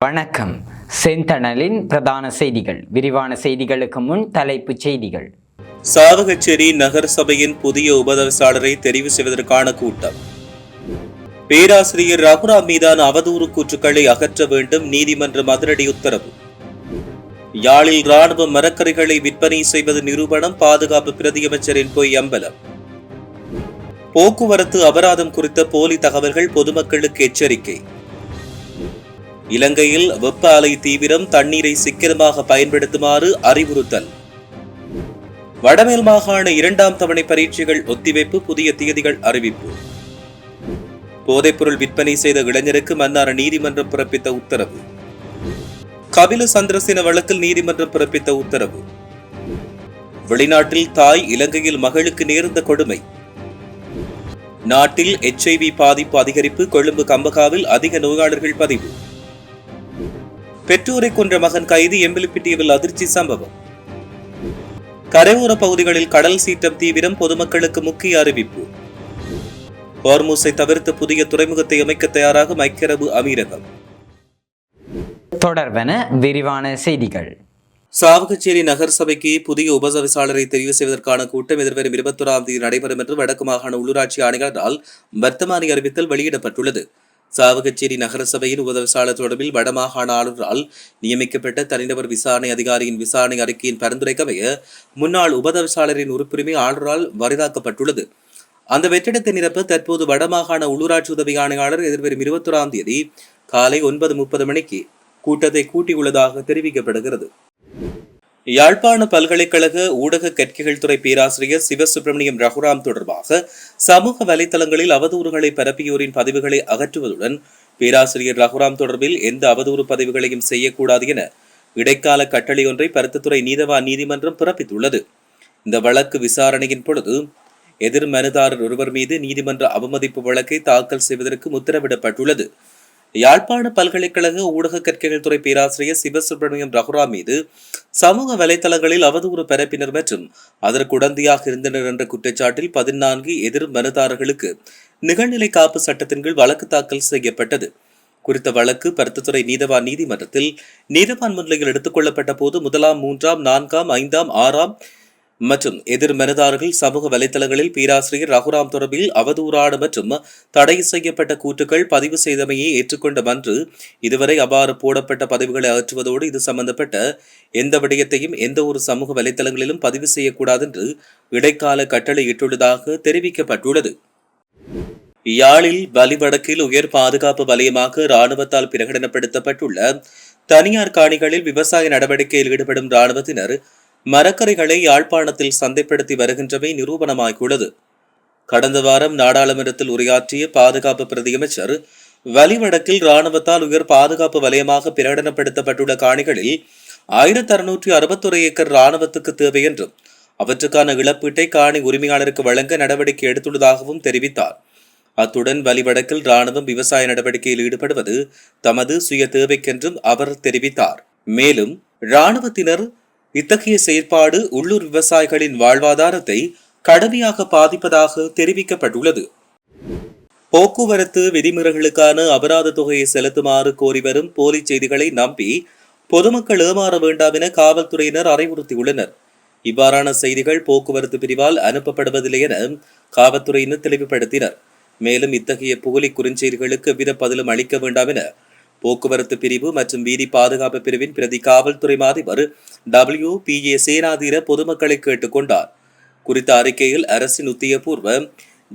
வணக்கம். செந்தணலின் பிரதான செய்திகள். விரிவான செய்திகளுக்கு முன் தலைப்புச் செய்திகள். சாவகச்சேரி நகர சபையின் புதிய உபதவிசாளரை தெரிவு செய்வதற்கான கூட்டம். பேராசிரியர் ரகுராம் மீதான அவதூறு கூற்றுக்களை அகற்ற வேண்டும், நீதிமன்றம் அதிரடி உத்தரவு. யாழில் ராணுவ மரக்கறிகளை விற்பனை செய்வது நிரூபணம், பாதுகாப்பு பிரதியமைச்சரின் பொய் அம்பலம். போக்குவரத்து அபராதம் குறித்த போலி தகவல்கள், பொதுமக்களுக்கு எச்சரிக்கை. இலங்கையில் வெப்ப அலை தீவிரம், தண்ணீரை சிக்கனமாக பயன்படுத்துமாறு அறிவுறுத்தல். வடமேல் மாகாண 2ஆம் தவணை பரீட்சைகள் ஒத்திவைப்பு, புதிய தேதிகள் அறிவிப்பு. போதைப்பொருள் விற்பனை செய்த இளைஞருக்கு மன்னார் நீதிமன்றம் பிறப்பித்த உத்தரவு. கபில சந்திரசேன வழக்கில் நீதிமன்றம் பிறப்பித்த உத்தரவு. வெளிநாட்டில் தாய், இலங்கையில் மகளுக்கு நேர்ந்த கொடுமை. நாட்டில் HIV பாதிப்பு அதிகரிப்பு, கொழும்பு கம்பகாவில் அதிக நோயாளர்கள் பதிவு. பெற்றோரை கொன்ற மகன் கைது, எம்பிலிப்பிட்டியில் அதிர்ச்சி சம்பவம். கரையோர பகுதிகளில் கடல் சீற்றம் தீவிரம், பொதுமக்களுக்கு முக்கிய அறிவிப்பு. ஹோர்முஸை தவிர்த்து புதிய துறைமுகத்தை அமைக்க தயாராகும் ஐக்கிய அரபு அமீரகம். தொடர்பென விரிவான செய்திகள். சாவகச்சேரி நகர சபைக்கு புதிய உபதவிசாளரை தெரிவு செய்வதற்கான கூட்டம் எதிர்வரும் 21ஆம் தேதி நடைபெறும் என்று வடக்கு மாகாண உள்ளூராட்சி ஆணையாளரால் வர்த்தமானி அறிவித்தல் வெளியிடப்பட்டுள்ளது. சாவகச்சேரி நகர சபையின் உபதவிசாளர் தொடர்பில் வடமாகாண ஆளுநரால் நியமிக்கப்பட்ட தனிநபர் விசாரணை அதிகாரியின் விசாரணை அறிக்கையின் பரிந்துரைக்கமைய முன்னாள் உபதவிசாளரின் உறுப்புரிமை ஆளுநரால் வரிதாக்கப்பட்டுள்ளது. அந்த வெற்றிடத்தை நிரப்ப தற்போது வடமாகாண உள்ளூராட்சி உதவி ஆணையாளர் எதிர்வரும் 21ஆம் தேதி காலை 9:30 மணிக்கு கூட்டத்தை கூட்டியுள்ளதாக தெரிவிக்கப்படுகிறது. யாழ்ப்பாண பல்கலைக்கழக ஊடக கற்கைகள் துறை பேராசிரியர் சிவசுப்பிரமணியம் ரகுராம் தொடர்பாக சமூக வலைதளங்களில் அவதூறுகளை பரப்பியோரின் பதிவுகளை அகற்றுவதுடன் பேராசிரியர் ரகுராம் தொடர்பில் எந்த அவதூறு பதிவுகளையும் செய்யக்கூடாது என இடைக்கால கட்டளை ஒன்றை பருத்தித்துறை நீதவான் நீதிமன்றம் பிறப்பித்துள்ளது. இந்த வழக்கு விசாரணையின் பொழுது எதிர் மனுதாரர் ஒருவர் மீது நீதிமன்ற அவமதிப்பு வழக்கை தாக்கல் செய்வதற்கு உத்தரவிடப்பட்டுள்ளது. யாழ்ப்பாண பல்கலைக்கழக ஊடக கற்கைகள் துறை பேராசிரியர் சிவசுப்பிரமணியம் ரகுராம் மீது சமூக வலைதளங்களில் அவதூறு பரப்பினர் மற்றும் அதற்கு உடந்தையாக இருந்தனர் என்ற குற்றச்சாட்டில் 14 எதிர் மனுதாரர்களுக்கு நிகழ்நிலை காப்பு சட்டத்தின் கீழ் வழக்கு தாக்கல் செய்யப்பட்டது. குறித்த வழக்கு பருத்தித்துறை நீதவான் நீதிமன்றத்தில் நீதவான் முன்னிலையில் எடுத்துக் கொள்ளப்பட்ட போது 1ஆம், 3ஆம், 4ஆம், 5ஆம், 6ஆம் மற்றும் எதிர் மனுதாரர்கள் சமூக வலைதளங்களில் பேராசிரியர் ரகுராம் தொடர்பில் அவதூறான மற்றும் தடை செய்யப்பட்ட கூற்றுக்கள் பதிவு செய்தமையை ஏற்றுக்கொண்ட மன்று இதுவரை அவ்வாறு போடப்பட்ட பதிவுகளை அகற்றுவதோடு இது சம்பந்தப்பட்ட எந்த விடயத்தையும் எந்த ஒரு சமூக வலைதளங்களிலும் பதிவு செய்யக்கூடாது என்று இடைக்கால கட்டளையிட்டுள்ளதாக தெரிவிக்கப்பட்டுள்ளது. யாழில் வலிவடக்கில் உயர் பாதுகாப்பு வலயமாக இராணுவத்தால் பிரகடனப்படுத்தப்பட்டுள்ள தனியார் காணிகளில் விவசாய நடவடிக்கையில் ஈடுபடும் இராணுவத்தினர் மரக்கறிகளை யாழ்ப்பாணத்தில் சந்தைப்படுத்தி வருகின்றமை நிரூபணமாகியுள்ளது. கடந்த வாரம் நாடாளுமன்றத்தில் உரையாற்றிய பாதுகாப்பு பிரதியமைச்சர் வலிவடக்கில் இராணுவத்தால் உயர் பாதுகாப்பு வலயமாக பிரகடனப்படுத்தப்பட்டுள்ள காணிகளில் 1661 ஏக்கர் இராணுவத்துக்கு தேவை என்றும் அவற்றுக்கான இழப்பீட்டை காணி உரிமையாளருக்கு வழங்க நடவடிக்கை எடுத்துள்ளதாகவும் தெரிவித்தார். அத்துடன் வலிவடக்கில் இராணுவம் விவசாய நடவடிக்கையில் ஈடுபடுவது தமது சுய தேவைக்கென்றும் அவர் தெரிவித்தார். மேலும் இராணுவத்தினர் இத்தகைய செயற்பாடு உள்ளூர் விவசாயிகளின் வாழ்வாதாரத்தை கடுமையாக பாதிப்பதாக தெரிவிக்கப்பட்டுள்ளது. போக்குவரத்து விதிமுறைகளுக்கான அபராத தொகையை செலுத்துமாறு கோரி வரும் போலி செய்திகளை நம்பி பொதுமக்கள் ஏமாற வேண்டாம் என காவல்துறையினர் அறிவுறுத்தியுள்ளனர். இவ்வாறான செய்திகள் போக்குவரத்து பிரிவால் அனுப்பப்படுவதில்லை என காவல்துறையினர் தெளிவுபடுத்தினர். மேலும் இத்தகைய போலி குறுஞ்செய்திகளுக்கு எவ்வித பதிலும் அளிக்க வேண்டாம் என போக்குவரத்து பிரிவு மற்றும் வீதி பாதுகாப்பு பிரிவின் பிரதி காவல்துறை மாதிபர் WPA சேனாதீர பொதுமக்களை கேட்டுக்கொண்டார். குறித்த அறிக்கையில் அரசின் உத்தியபூர்வ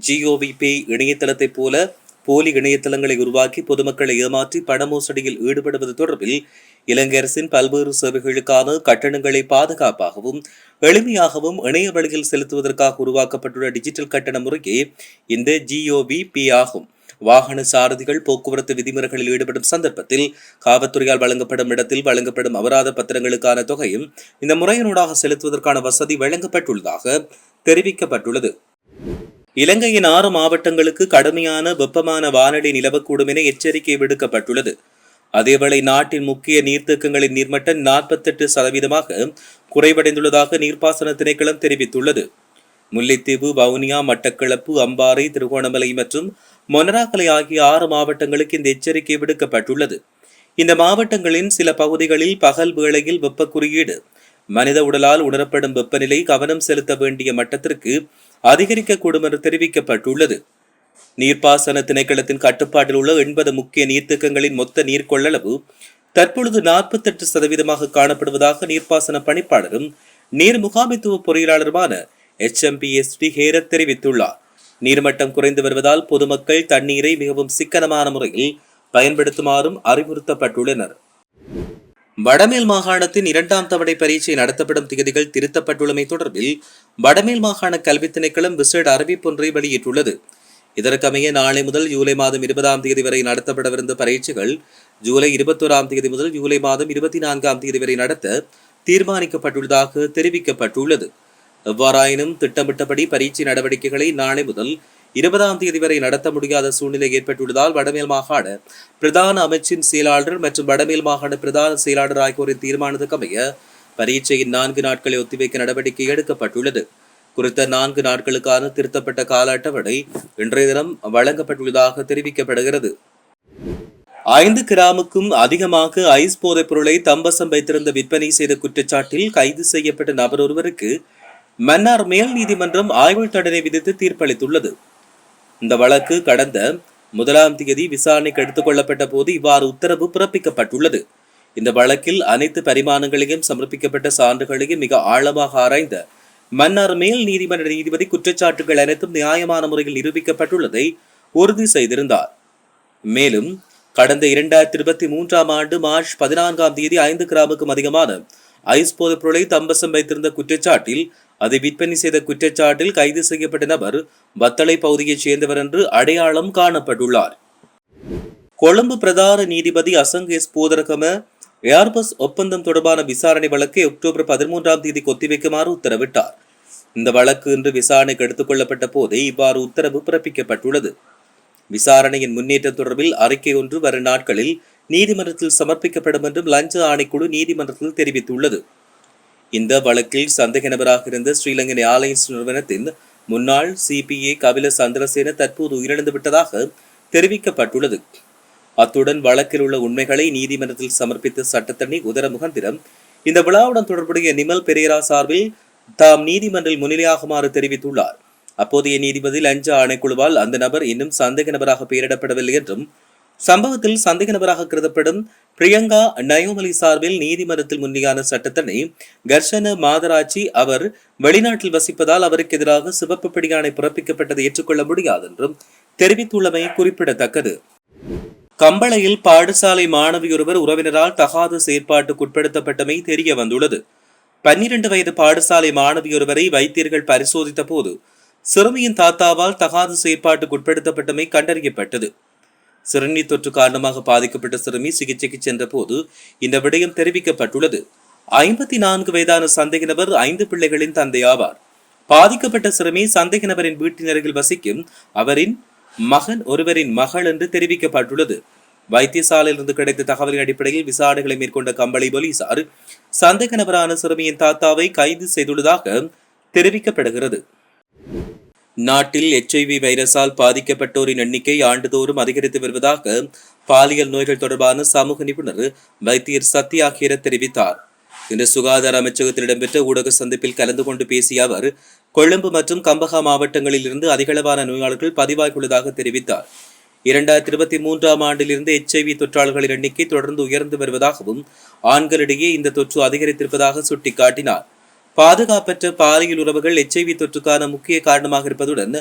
GOVP இணையதளத்தை போல போலி இணையதளங்களை உருவாக்கி பொதுமக்களை ஏமாற்றி பண மோசடியில் ஈடுபடுவது தொடர்பில் இலங்கை அரசின் பல்வேறு சேவைகளுக்கான கட்டணங்களை பாதுகாப்பாகவும் எளிமையாகவும் இணைய வழியில் செலுத்துவதற்காக உருவாக்கப்பட்டுள்ள டிஜிட்டல் கட்டண முறையே இந்த GOVP ஆகும். வாகன சாரதிகள் போக்குவரத்து விதிமுறைகளில் ஈடுபடும் சந்தர்ப்பத்தில் காவல்துறையால் வழங்கப்படும் இடத்தில் வழங்கப்படும் அபராத பத்திரங்களுக்கான தொகையும் இந்த முறையினூடாக செலுத்துவதற்கான வசதி வழங்கப்பட்டுள்ளதாக தெரிவிக்கப்பட்டுள்ளது. இலங்கையின் 6 மாவட்டங்களுக்கு கடுமையான வெப்பமான வானிலை நிலவக்கூடும் என எச்சரிக்கை விடுக்கப்பட்டுள்ளது. அதேவேளை நாட்டின் முக்கிய நீர்த்தேக்கங்களின் நீர்மட்டம் 48% குறைவடைந்துள்ளதாக நீர்ப்பாசன திணைக்களம் தெரிவித்துள்ளது. முல்லைத்தீவு, வவுனியா, மட்டக்களப்பு, அம்பாறை, திருகோணமலை மற்றும் மொனராகலை ஆகிய 6 மாவட்டங்களுக்கு இந்த எச்சரிக்கை விடுக்கப்பட்டுள்ளது. இந்த மாவட்டங்களின் சில பகுதிகளில் பகல் வேளையில் வெப்ப குறியீடு மனித உடலால் உணரப்படும் வெப்பநிலை கவனம் செலுத்த வேண்டிய மட்டத்திற்கு அதிகரிக்கக்கூடும் என்று தெரிவிக்கப்பட்டுள்ளது. நீர்ப்பாசன திணைக்களத்தின் கட்டுப்பாட்டில் உள்ள 80 முக்கிய நீர்த்தேக்கங்களின் மொத்த நீர் கொள்ளளவு தற்பொழுது 48% காணப்படுவதாக நீர்ப்பாசன பணிப்பாளரும் நீர் முகாமைத்துவ பொறியியலாளருமான HMPSD ஹேரத் தெரிவித்துள்ளார். நீர்மட்டம் குறைந்து வருவதால் பொதுமக்கள் தண்ணீரை மிகவும் சிக்கனமான முறையில் பயன்படுத்துமாறும் அறிவுறுத்தப்பட்டுள்ளனர். வடமேல் மாகாணத்தின் 2ஆம் தவணை பரீட்சை நடத்தப்படும் திகதிகள் திருத்தப்பட்டுள்ளமை தொடர்பில் வடமேல் மாகாண கல்வி திணைக்களம் விசேட அறிவிப்பொன்றை வெளியிட்டுள்ளது. இதற்கமைய நாளை முதல் ஜூலை மாதம் 20ஆம் தேதி வரை நடத்தப்படவிருந்த பரீட்சைகள் ஜூலை 21ஆம் தேதி முதல் ஜூலை மாதம் 24ஆம் தேதி வரை நடத்த தீர்மானிக்கப்பட்டுள்ளதாக தெரிவிக்கப்பட்டுள்ளது. எவ்வாறாயினும் திட்டமிட்டபடி பரீட்சை நடவடிக்கைகளை நாளை முதல் 20ஆம் தேதி வரை நடத்த முடியாத சூழ்நிலை ஏற்பட்டுள்ளதால் வடமேல் மாகாண பிரதான அமைச்சின் செயலாளர் மற்றும் வடமேல் மாகாண பிரதான செயலாளர் ஆகியோரின் தீர்மானத்துக்கமைய பரீட்சையின் 4 நாட்களை ஒத்திவைக்க நடவடிக்கை எடுக்கப்பட்டுள்ளது. குறித்த 4 நாட்களுக்கான திருத்தப்பட்ட கால அட்டவணை இன்றைய தினம் வழங்கப்பட்டுள்ளதாக தெரிவிக்கப்படுகிறது. 5 கிராமுக்கும் அதிகமாக ஐஸ் போதைப் பொருளை தம்பசம் வைத்திருந்த விற்பனை செய்த குற்றச்சாட்டில் கைது செய்யப்பட்ட நபர் ஒருவருக்கு மன்னார் மேல் நீதிமன்றம் ஆயுள் தண்டனை விதித்து தீர்ப்பளித்துள்ளது. இந்த வழக்கு கடந்த 1ஆம் தேதி விசாரணைக்கு எடுத்துக் கொள்ளப்பட்ட போது இவ்வாறு உத்தரவு பிறப்பிக்கப்பட்டுள்ளது. இந்த வழக்கில் அனைத்து பரிமாணங்களையும் சமர்ப்பிக்கப்பட்ட சான்றுகளையும் மிக ஆழமாக ஆராய்ந்த மன்னார் மேல் நீதிமன்ற நீதிபதி குற்றச்சாட்டுகள் அனைத்தும் நியாயமான முறையில் நிரூபிக்கப்பட்டுள்ளதை உறுதி செய்திருந்தார். மேலும் கடந்த 2023ஆம் ஆண்டு மார்ச் 14ஆம் தேதி 5 கிராமுக்கும் அதிகமான ஐஸ் போதைப் பொருளை தம்பசம் வைத்திருந்த குற்றச்சாட்டில் அதை விற்பனை செய்த குற்றச்சாட்டில் கைது செய்யப்பட்ட நபர் வத்தளை பகுதியைச் சேர்ந்தவர் என்று அடையாளம் காணப்பட்டுள்ளார். கொழும்பு பிரதான நீதிபதி அசங்கேஸ் போதரகம ஏர்பஸ் ஒப்பந்தம் தொடர்பான விசாரணை வழக்கை அக்டோபர் 13ஆம் தேதி ஒத்திவைக்குமாறு உத்தரவிட்டார். இந்த வழக்கு இன்று விசாரணைக்கு எடுத்துக் கொள்ளப்பட்ட போதே இவ்வாறு உத்தரவு பிறப்பிக்கப்பட்டுள்ளது. விசாரணையின் முன்னேற்றம் தொடர்பில் அறிக்கை ஒன்று வரும் நாட்களில் நீதிமன்றத்தில் சமர்ப்பிக்கப்படும் என்றும் லஞ்ச ஆணைக்குழு நீதிமன்றத்தில் தெரிவித்துள்ளது. இந்த வழக்கில் சந்தேக நபராக இருந்த ஸ்ரீலங்கன் ஏர்லைன்ஸ் நிறுவனத்தின் முன்னாள் CPA கபில சந்திரசேன தற்போது உயிரிழந்து விட்டதாக தெரிவிக்கப்பட்டுள்ளது. அத்துடன் வழக்கில் உள்ள உண்மைகளை நீதிமன்றத்தில் சமர்ப்பித்த சட்டத்தரணி உதர முகந்திரம் இந்த விழாவுடன் தொடர்புடைய நிமல் பெரேரா சார்பில் தாம் நீதிமன்றில் முன்னிலையாகுமாறு தெரிவித்துள்ளார். அப்போதைய நீதிபதி லஞ்ச ஆணைக்குழுவால் அந்த நபர் இன்னும் சந்தேக நபராக பெயரிடப்படவில்லை என்றும் சம்பவத்தில் சந்தேக நபராக கருதப்படும் பிரியங்கா நயோமலி சார்பில் நீதிமன்றத்தில் முன்னிலையான சட்டத்தரணி கர்ஷன மாதராட்சி அவர் வெளிநாட்டில் வசிப்பதால் அவருக்கு எதிராக சிவப்பு பிடியாணை பிறப்பிக்கப்பட்டதை ஏற்றுக்கொள்ள முடியாது என்றும் தெரிவித்துள்ளமை குறிப்பிடத்தக்கது. கம்பளையில் பாடசாலை மாணவியொருவர் உறவினரால் தகாத செயற்பாட்டுக்குட்படுத்தப்பட்டமை தெரிய வந்துள்ளது. 12 வயது பாடசாலை மாணவியொருவரை வைத்தியர்கள் பரிசோதித்த போது சிறுமியின் தாத்தாவால் தகாத செயற்பாட்டுக்குட்படுத்தப்பட்டமை கண்டறியப்பட்டது. சிறுநீர் தொற்று காரணமாக பாதிக்கப்பட்ட சிறுமி சிகிச்சைக்கு சென்ற போது இந்த விடயம் தெரிவிக்கப்பட்டுள்ளது. 54 வயதான சந்தேக நபர் 5 பிள்ளைகளின் தந்தையாவார். பாதிக்கப்பட்ட சிறுமி சந்தேக நபரின் வீட்டின் அருகில் வசிக்கும் அவரின் மகன் ஒருவரின் மகள் என்று தெரிவிக்கப்பட்டுள்ளது. வைத்தியசாலையிலிருந்து கிடைத்த தகவலின் அடிப்படையில் விசாரணைகளை மேற்கொண்ட கம்பளை போலீசார் சந்தேக நபரான சிறுமியின் தாத்தாவை கைது செய்துள்ளதாக தெரிவிக்கப்படுகிறது. நாட்டில் HIV வைரஸால் பாதிக்கப்பட்டோரின் எண்ணிக்கை ஆண்டுதோறும் அதிகரித்து வருவதாக பாலியல் நோய்கள் தொடர்பான சமூக நிபுணர் வைத்தியர் சத்யா ஹேரத் தெரிவித்தார். இன்று சுகாதார அமைச்சகத்தில் இடம்பெற்ற ஊடக சந்திப்பில் கலந்து கொண்டு பேசிய அவர் கொழும்பு மற்றும் கம்பஹா மாவட்டங்களில் இருந்து அதிகளவான நோயாளர்கள் பதிவாகியுள்ளதாக தெரிவித்தார். 2023ஆம் ஆண்டிலிருந்து HIV தொற்றாளர்களின் எண்ணிக்கை தொடர்ந்து உயர்ந்து வருவதாகவும் ஆண்களிடையே இந்த தொற்று அதிகரித்திருப்பதாக சுட்டிக்காட்டினார். பாதுகாப்பற்ற பாலியல் உறவுகள் HIV தொற்றுக்கான முக்கிய காரணமாக இருப்பதுடன்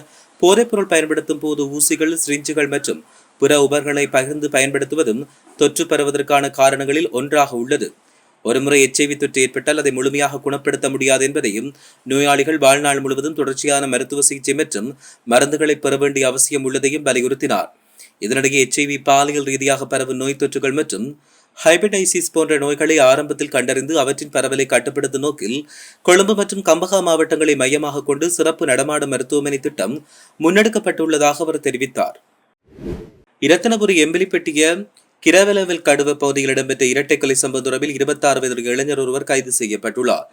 போதைப்பொருள் பயன்படுத்தும் போது ஊசிகள், சிரிஞ்சுகள் மற்றும் பிற உபகரணங்களை பகிர்ந்து பயன்படுத்துவதும் தொற்று பரவுவதற்கான காரணங்களில் ஒன்றாக உள்ளது. ஒருமுறை HIV தொற்று ஏற்பட்டால் அதை முழுமையாக குணப்படுத்த முடியாது என்பதையும் நோயாளிகள் வாழ்நாள் முழுவதும் தொடர்ச்சியான மருத்துவ சிகிச்சை மற்றும் மருந்துகளை பெற வேண்டிய அவசியம் உள்ளதையும் வலியுறுத்தினார். இதனிடையே HIV பாலியல் ரீதியாக பரவும் நோய் தொற்றுகள் மற்றும் ஹைபடைசிஸ் போன்ற நோய்களை ஆரம்பத்தில் கண்டறிந்து அவற்றின் பரவலை கட்டுப்படுத்தும் நோக்கில் கொழும்பு மற்றும் கம்பஹா மாவட்டங்களை மையமாக கொண்டு சிறப்பு நடமாடும் மருத்துவமனை திட்டம் முன்னெடுக்கப்பட்டுள்ளதாக அவர் தெரிவித்தார். இரத்தினபுரி எம்பிலிப்பட்டிய கிரவலவில் கடுவ பகுதியில் இடம்பெற்ற இரட்டை கொலை சம்பவம் தொடர்பில் 26 வயது இளைஞர் ஒருவர் கைது செய்யப்பட்டுள்ளார்.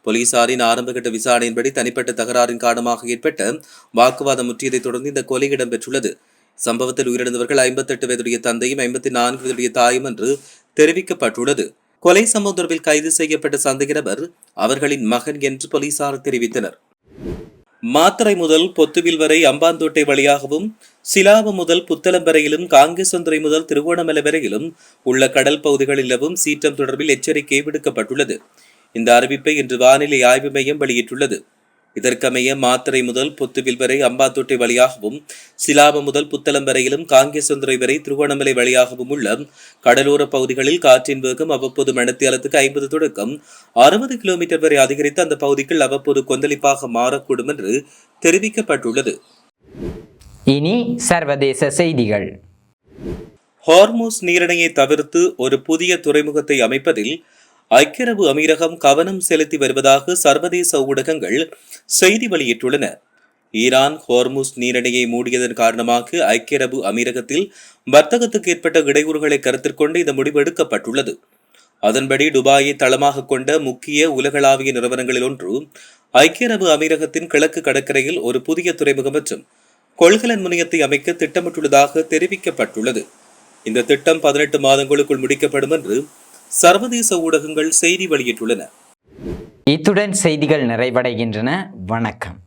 போலீசாரின் ஆரம்பகட்ட விசாரணையின்படி தனிப்பட்ட தகராறின் காரணமாக ஏற்பட்ட வாக்குவாதம் முற்றியதை தொடர்ந்து இந்த கொலை இடம்பெற்றுள்ளது. சம்பவத்தில் உயிரிழந்தவர்கள் 58 வயதுடைய தந்தையும் 54 வயதுடைய தாயும் என்று தெரிவிக்கப்பட்டுள்ளது. கொலை சம்பவம் தொடர்பில் கைது செய்யப்பட்ட சந்தேக நபர் அவர்களின் மகன் என்று போலீசார் தெரிவித்தனர். மாத்தறை முதல் பொத்துவில் வரை அம்பாந்தோட்டை வழியாகவும், சிலாபம் முதல் புத்தளம் வரையிலும், காங்கேசந்துறை முதல் திருகோணமலை வரையிலும் உள்ள கடல் பகுதிகளில் நிலவும் சீற்றம் தொடர்பில் எச்சரிக்கை விடுக்கப்பட்டுள்ளது. இந்த அறிவிப்பை இன்று வானிலை ஆய்வு மையம் வெளியிட்டுள்ளது. இதற்கமைய மாத்தறை முதல் பொத்துவில் வரை அம்பாந்தோட்டை வழியாகவும், சிலாபம் முதல் புத்தளம் வரையிலும், காங்கேசந்துறை வரை திருகோணமலை வழியாகவும் உள்ள கடலோர பகுதிகளில் காற்றின் வேகம் அவ்வப்போது மணித்தியாலத்துக்கு 50 தொடக்கம் 60 கிலோமீட்டர் வரை அதிகரித்து அந்த பகுதிகள் அவ்வப்போது கொந்தளிப்பாக மாறக்கூடும் என்று தெரிவிக்கப்பட்டுள்ளது. இனி சர்வதேச செய்திகள். ஹார்மூஸ் நீரிணையை தவிர்த்து ஒரு புதிய துறைமுகத்தை அமைப்பதில் ஐக்கிய அரபு அமீரகம் கவனம் செலுத்தி வருவதாக சர்வதேச ஊடகங்கள் செய்தி வெளியிட்டுள்ளன. ஈரான் ஹார்மூஸ் நீரிணையை மூடியதன் காரணமாக ஐக்கிய அரபு அமீரகத்தில் வர்த்தகத்துக்கு ஏற்பட்ட இடையூறுகளை கருத்தில் கொண்டு இந்த முடிவு எடுக்கப்பட்டுள்ளது. அதன்படி துபாயை தளமாக கொண்ட முக்கிய உலகளாவிய நிறுவனங்களில் ஒன்று ஐக்கிய அரபு அமீரகத்தின் கிழக்கு கடற்கரையில் ஒரு புதிய துறைமுகம் மற்றும் கொள்கலன் முனையத்தை அமைக்க திட்டமிட்டுள்ளதாக தெரிவிக்கப்பட்டுள்ளது. இந்த திட்டம் 18 மாதங்களுக்குள் முடிக்கப்படும் என்று சர்வதேச ஊடகங்கள் செய்தி வெளியிட்டுள்ளன. இத்துடன் செய்திகள் நிறைவடைகின்றன. வணக்கம்.